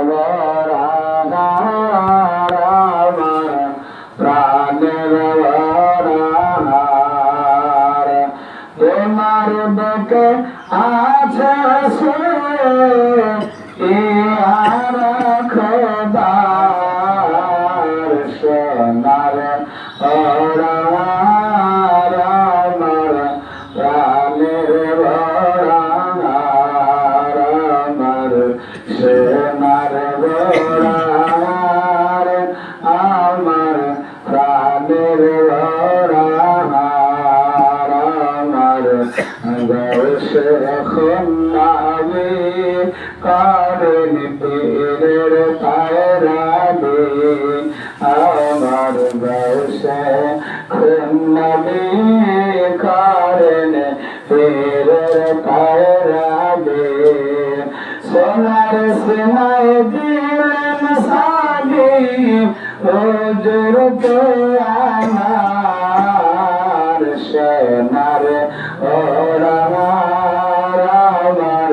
বরাহার আমার প্রাণের বরাহার তোমার বুকে আছে সে আর খোদার সোনার বরাহার আমার প্রাণের বরাহার আমার সোনার বরাহার আমার প্রাণের বরাহার আমার গৌসে খুন্নাবি করেন পীরের পায়রাবি আমার গৌসে খুন্নাবি করেন পীরের পায়রাবি সোনার সিনায় দিলেন সাবি হুজুর কে আমার সোনার বরাহার আমার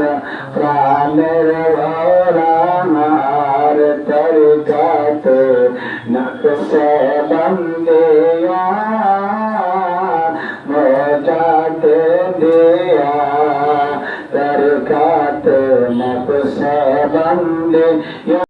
প্রাণের বরাহার তরিকাতে নকশে বন্দিয়া মোজাতে দিয়া তরিকাতে নকশে বন্দিয়া